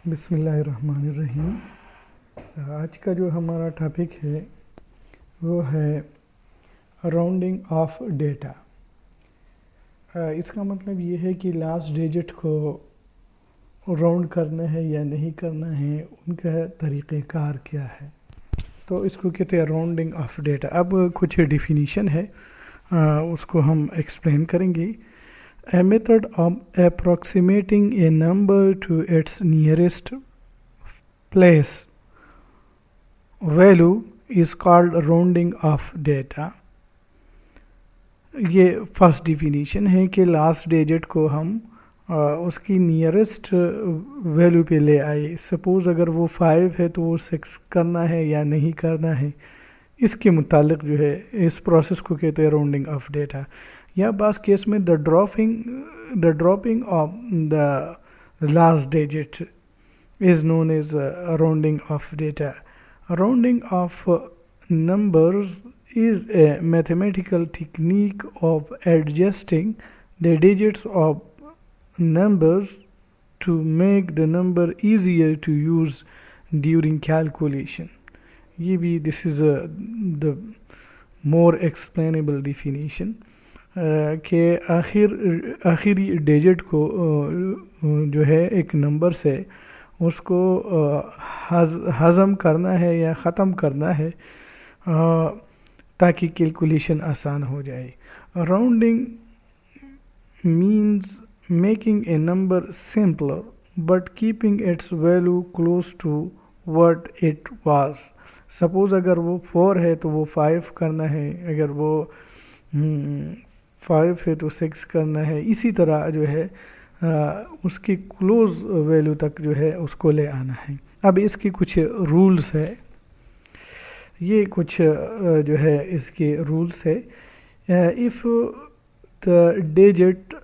बिस्मिल्लाहिर्रहमानिर्रहीम। आज का जो हमारा टॉपिक है वो है राउंडिंग ऑफ डेटा। इसका मतलब ये है कि लास्ट डिजिट को राउंड करना है या नहीं करना है, उनका तरीक़ेकार क्या है। तो इसको कहते हैं राउंडिंग ऑफ डेटा। अब कुछ डिफिनीशन है, उसको हम एक्सप्लेन करेंगे। A method of approximating a number to its nearest place value is called rounding of data। ये फर्स्ट डिफिनीशन है कि लास्ट डिजिट को हम उसकी नियरेस्ट वैल्यू पे ले आए। सपोज़ अगर वो 5 है तो वो 6 करना है या नहीं करना है, इसके मुतालिक जो है इस प्रोसेस को कहते हैं राउंडिंग ऑफ डेटा। या बास केस में the dropping of the last digit is known as rounding of data. Rounding of numbers is a mathematical technique of adjusting the digits of numbers to make the number easier to use during calculation। ये भी this is the more explainable definition कि आखिरी digit को जो है एक number से उसको हज़म करना है या ख़त्म करना है ताकि कैलकुलेशन आसान हो जाए। Rounding means making a number simpler but keeping its value close to what it was. Suppose अगर वो 4 है तो वो 5 करना है, अगर वो 5 है तो 6 करना है। इसी तरह जो है उसकी क्लोज वैल्यू तक जो है उसको ले आना है। अब इसके कुछ रूल्स है, ये कुछ जो है इसके रूल्स है। If the digit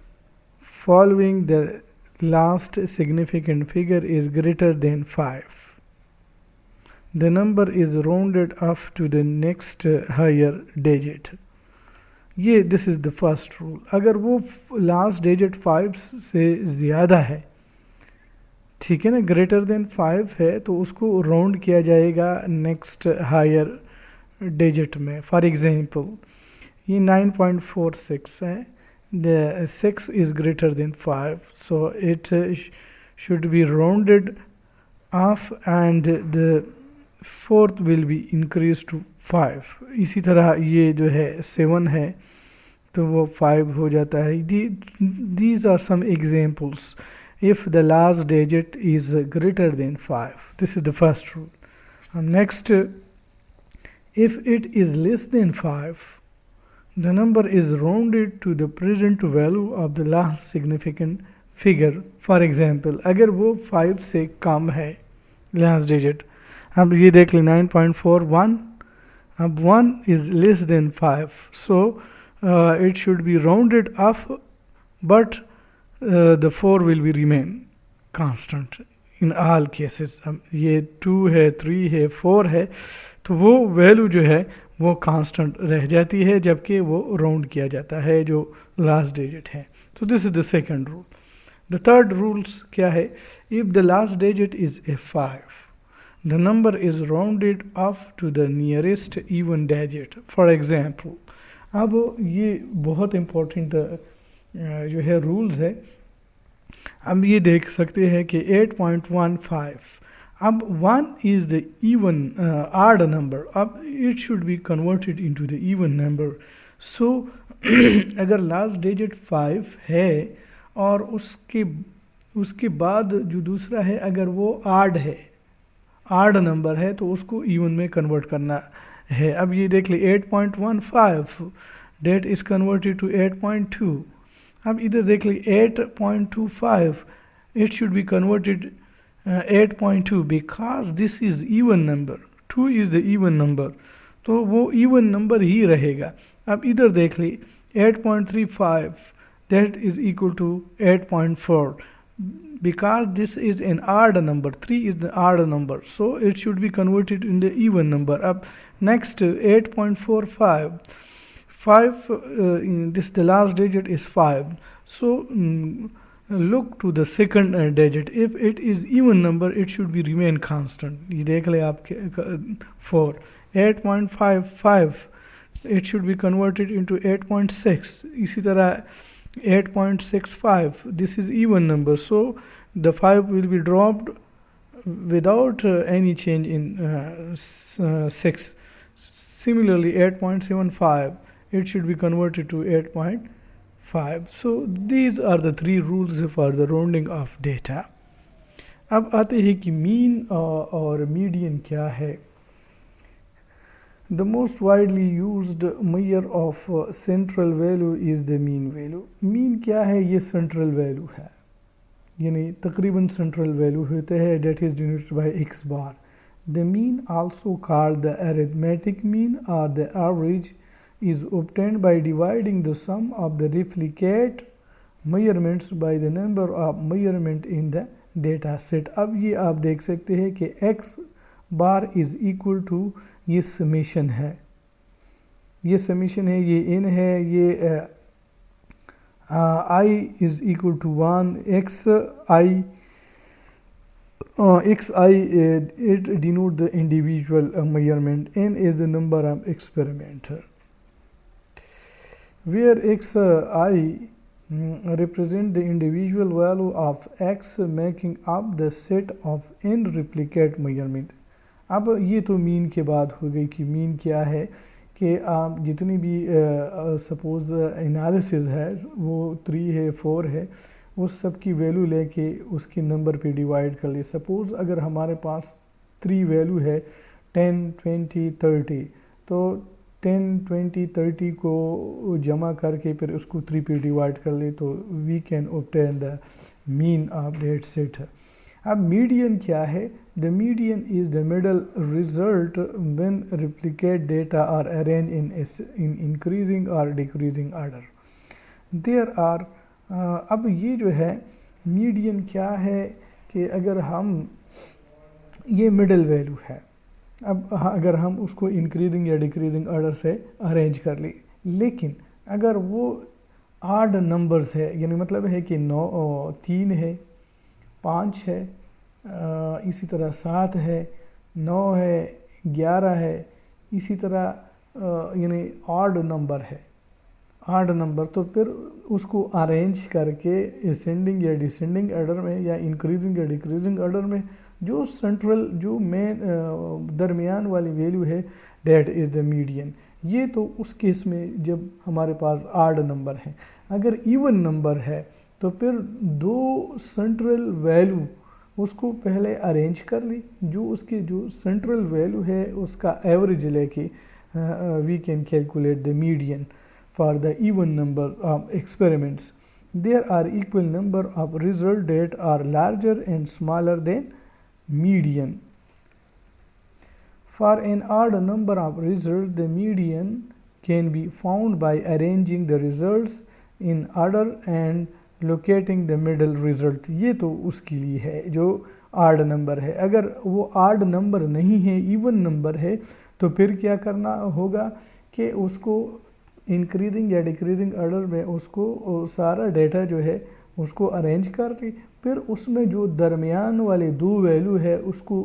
following the last significant figure is greater than 5, the number is rounded up to the next higher digit. ये this is the first rule. अगर वो लास्ट डिजिट 5 से ज़्यादा है, ठीक है ना, ग्रेटर देन 5 है, तो उसको राउंड किया जाएगा नेक्स्ट हायर डिजिट में। फॉर एग्जांपल ये 9.46 है, the 6 is greater than 5, so it should be rounded off and the fourth will be increase to 5। इसी तरह ये जो है 7 है तो वो 5 हो जाता है। These are some examples if the last digit is greater than 5. This is the first rule. Next, if it is less than 5, the number is rounded to the present value of the last significant figure। For example, अगर वो 5 से कम है last digit, अब ये देख लें 9.41, अब 1 is less than 5, so it should be rounded up, but the 4 will be remain constant in all cases। ये 2 है, 3 है, 4 है, तो वो वैल्यू जो है वो कांस्टेंट रह जाती है जबकि वो राउंड किया जाता है जो लास्ट डिजिट है। तो this is the second rule. The third rules क्या है? If the last digit is a 5, the number is rounded up to the nearest even digit. For example, अब ये बहुत इम्पोर्टेंट जो है रूल्स है। अब ये देख सकते हैं कि 8.15, अब 1 is the even odd number, अब it should be converted into the even number. So अगर लास्ट डिजिट 5 है और उसके बाद जो दूसरा है अगर वो आड है, आड नंबर है, तो उसको इवन में कन्वर्ट करना है। अब ये देख ले 8.15 डेट इज़ कन्वर्टेड टू 8.2। अब इधर देख ली 8.25, it should be converted 8.2 because this is even number, 2 is the even number, तो वो इवन नंबर ही रहेगा। अब इधर देख ली 8.35, that is equal to 8.4 because this is an odd number, 3 is the odd number, so it should be converted in the even number। अब next 8.45, 5 this the last digit is 5, so look to the second digit. If it is even number, it should be remain constant. ये देख ले आपके 4 8.55 it should be converted into 8.6. इसी तरह 8.65 this is even number, so the 5 will be dropped without any change in 6. Similarly 8.75 it should be converted to 8.5. So these are the three rules for the rounding of data. अब आते हैं कि mean और median क्या है. The most widely used measure of central value is the mean value. Mean क्या है? ये central value है, यानी तकरीबन central value होते हैं, that is denoted by x bar. The mean, also called the arithmetic mean or the average, is obtained by dividing the sum of the replicate measurements by the number of measurement in the data set. अब ये आप देख सकते हैं कि x बार is equal to ये summation है, ये समेशन है, ये n है, ये i is equal to 1 xi it denote the individual measurement. N is the number of experimenter, where xi represent the individual value of x making up the set of n replicate measurement. अब ये तो mean के बाद हो गई कि mean क्या है कि आप जितनी भी सपोज़ एनालिसिस है वो 3 है 4 है, उस सब की वैल्यू लेके उसके नंबर पे डिवाइड कर ले. सपोज़ अगर हमारे पास 3 वैल्यू है 10, 20, 30, तो 10, 20, 30 को जमा करके फिर उसको 3 पे डिवाइड कर ले तो we can obtain the mean of that set. अब मीडियन क्या है? The median is the middle result when replicate data are arrange in increasing और डिक्रीजिंग ऑर्डर. देयर आर अब ये जो है मीडियन क्या है कि अगर हम ये मिडल वैल्यू है, अब अगर हम उसको इंक्रीजिंग या डिक्रीजिंग ऑर्डर से अरेंज कर ली, लेकिन अगर वो आड नंबर्स है, यानी मतलब है कि 3 है, 5 है, इसी तरह 7 है, 9 है, 11 है, इसी तरह यानी ऑड नंबर है, आड नंबर, तो फिर उसको अरेंज करके असेंडिंग या डिसेंडिंग ऑर्डर में या इंक्रीजिंग या डिक्रीजिंग ऑर्डर में जो सेंट्रल जो मेन दरमियान वाली वैल्यू है दैट इज़ द मीडियन. ये तो उस केस में जब हमारे पास आड नंबर है. अगर इवन नंबर है तो फिर 2 सेंट्रल वैल्यू उसको पहले अरेंज कर ली, जो उसकी जो सेंट्रल वैल्यू है उसका एवरेज लेके we can calculate the median for the even number of experiments. There are equal number of results that are larger and smaller than median. For an odd number of results, the median can be found by arranging the results in order and locating the middle result. ये तो उसके लिए है जो odd number है. अगर वो odd number नहीं है, even number है, तो फिर क्या करना होगा कि उसको इंक्रीजिंग या डिक्रीजिंग ऑर्डर में उसको सारा डेटा जो है उसको अरेंज कर ली, फिर उसमें जो दरमियान वाले 2 वैल्यू है उसको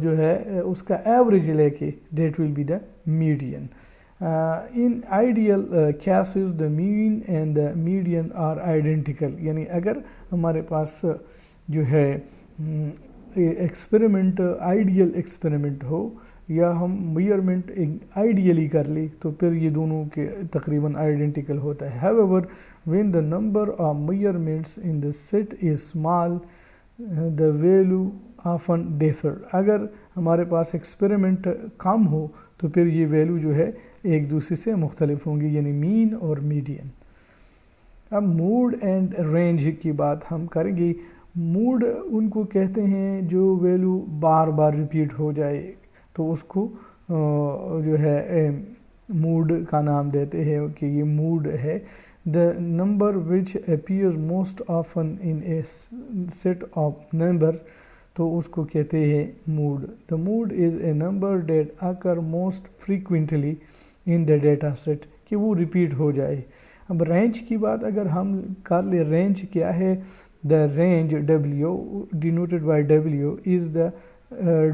जो है उसका एवरेज लेके that will be the median. In ideal cases the mean and the median are identical. यानी अगर हमारे पास जो है एक्सपेरिमेंट आइडियल एक्सपेरिमेंट हो या हम मेजरमेंट आइडियली कर ली तो फिर ये दोनों के तकरीबन आइडेंटिकल होता है. However when the number of measurements in the set is small the value often differ. अगर हमारे पास एक्सपेरिमेंट कम हो तो फिर ये वैल्यू जो है एक दूसरे से मुख्तलिफ होंगी, यानी मीन और मीडियन. अब मूड एंड रेंज की बात हम करेंगे. मूड उनको कहते हैं जो वैल्यू बार बार रिपीट हो जाए तो उसको जो है मूड का नाम देते हैं कि ये मूड है. The number which appears most often in a set of number, तो उसको कहते हैं mode. The mode is a number that occur most frequently in the data set, कि वो रिपीट हो जाए. अब रेंज की बात अगर हम कर ले, रेंज क्या है? The range W denoted by W is the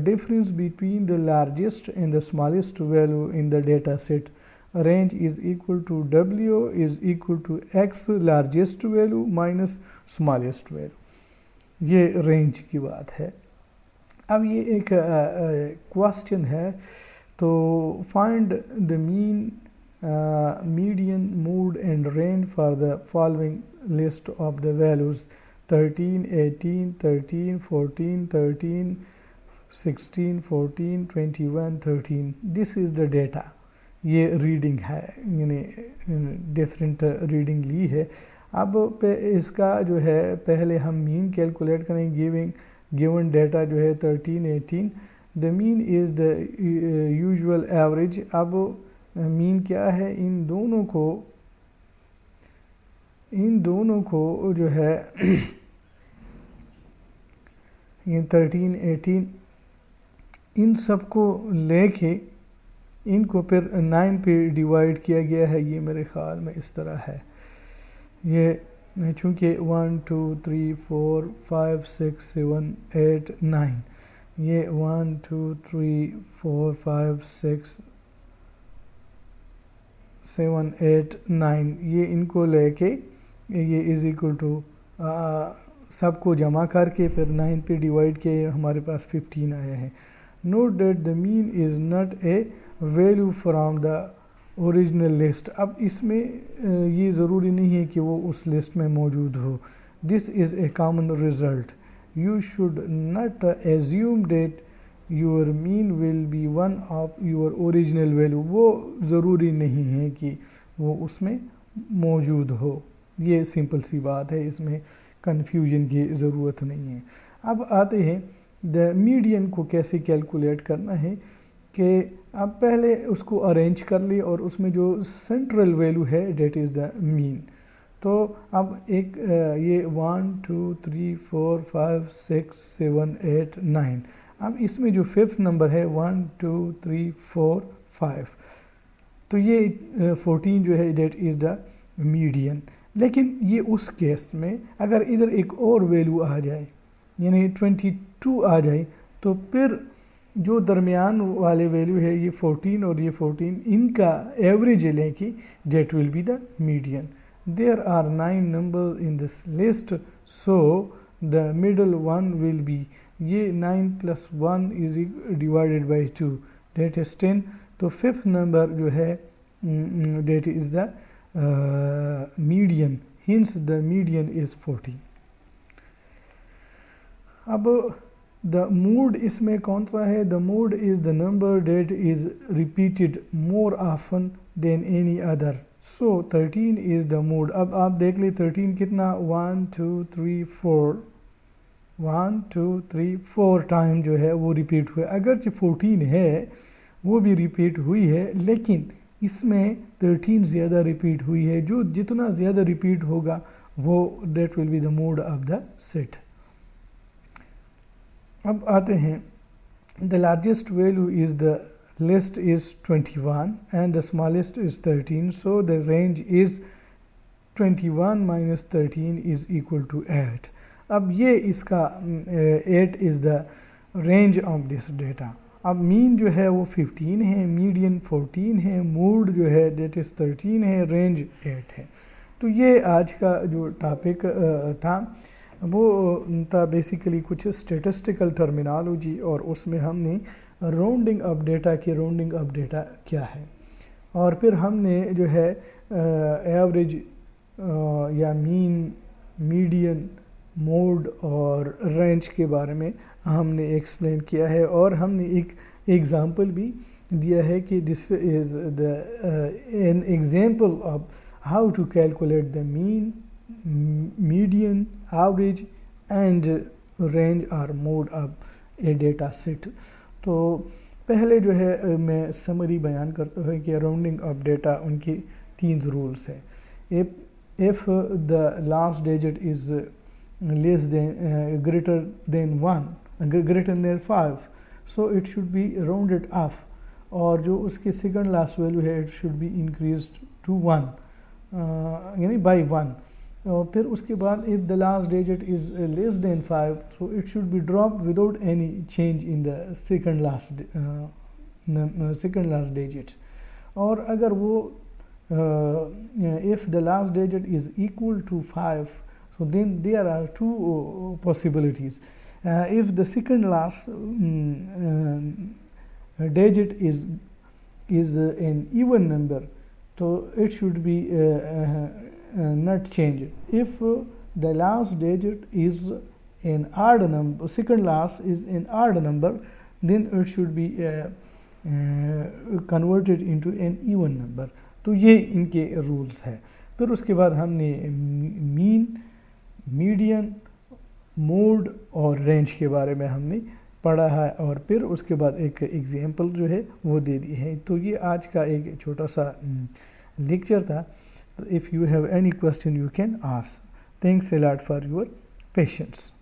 difference between the largest and the smallest value in the data set. Range is equal to W is equal to X largest value minus smallest value. ये range की बात है। अब ये एक question है, तो find the mean median mode and range for the following list of the values 13 18 13 14 13 16 14 21 13. This is the data. ये रीडिंग है, यानी डिफरेंट रीडिंग ली है। अब पे इसका जो है पहले हम मीन कैलकुलेट करें। गिवन डेटा जो है 13 18, the mean is the usual average. अब मीन क्या है? इन दोनों को जो है ये 13 18 इन सबको लेके इनको फिर 9 पे डिवाइड किया गया है। ये मेरे ख्याल में इस तरह है। ये चूँकि 1 2 3 4 5 6 7 8 9, ये 1 2 3 4 5 6 7 8 9, ये इनको लेके ये इज़ इक्वल टू सबको जमा करके फिर 9 पे डिवाइड किए, हमारे पास 15 आया है। Note that the mean is not a value from the original list. अब इसमें ये ज़रूरी नहीं है कि वो उस लिस्ट में मौजूद हो। This is a common result. You should not assume that your mean will be one of your original value. वो ज़रूरी नहीं है कि वो उसमें मौजूद हो। ये सिंपल सी बात है, इसमें कन्फ्यूजन की ज़रूरत नहीं है। अब आते हैं द मीडियन को कैसे कैलकुलेट करना है, कि अब पहले उसको अरेंज कर लिए और उसमें जो सेंट्रल वैल्यू है डेट इज़ द मीन। तो अब एक ये 1 2 3 4 5 6 7 8 9, अब इसमें जो फिफ्थ नंबर है 1 2 3 4 5, तो ये 14 जो है डेट इज़ द मीडियन। लेकिन ये उस केस में अगर इधर एक और वैल्यू आ जाए, यानी 22 आ जाए, तो फिर जो दरमियान वाले वैल्यू है ये 14 और ये 14, इनका एवरेज लेके that will be the median. There are 9 number in this list, so the middle one will be, ये 9 + 1 is divided by 2 that is 10। तो फिफ्थ नंबर जो है that is the median, hence the median is 40। अब the mode इसमें कौन सा है? The mode is the number that is repeated more often than any other, so 13 is the mode. अब आप देख ले 13 कितना 1 2 3 4 1 2 3 4 टाइम जो है वो रिपीट हुआ। अगर 14 है वो भी रिपीट हुई है, लेकिन इसमें 13 ज़्यादा रिपीट हुई है। जो जितना ज़्यादा रिपीट होगा वो that will be the mode of the set. अब आते हैं the largest value is the list is 21 and the smallest is 13, so the range is 21 minus 13 is equal to 8। अब ये इसका 8 is the range of this data. अब mean जो है वो 15 है, मीडियन 14 है, मोड जो है डेट इज़ 13 है, रेंज 8 है। तो ये आज का जो टॉपिक था वो था बेसिकली कुछ स्टेटिस्टिकल टर्मिनोलॉजी, और उसमें हमने राउंडिंग अप डेटा की राउंडिंग अप डेटा क्या है, और फिर हमने जो है एवरेज या मीन, मीडियन, मोड और रेंज के बारे में हमने एक्सप्लेन किया है, और हमने एक एग्ज़ाम्पल भी दिया है कि this is the an example of how to calculate the mean, median, average and range और mode of a data set. तो पहले जो है मैं समरी बयान करता हूँ कि राउंडिंग ऑफ डेटा उनकी 3 रूल्स है। If the last digit is less than greater than 1, greater than 5, so it should be rounded off, और जो उसकी सेकंड लास्ट वैल्यू है it should be increased to 1। यानी बाई 1। और फिर उसके बाद if the last digit is less than 5 so it should be drop without any change in the second last digit. और अगर वो if the last digit is equal to 5, so then there are two possibilities. If the second last digit is an even number, so it should be not changed. If the last digit is an odd number, second last is an odd number, then it should be converted into an even number. तो ये इनके rules है। फिर उसके बाद हमने mean, median, mode और range के बारे में हमने पढ़ा है, और फिर उसके बाद एक एग्जांपल जो है वो दे दी है। तो ये आज का एक छोटा सा लेक्चर था। तो if you have any question you can ask. Thanks a lot for your patience.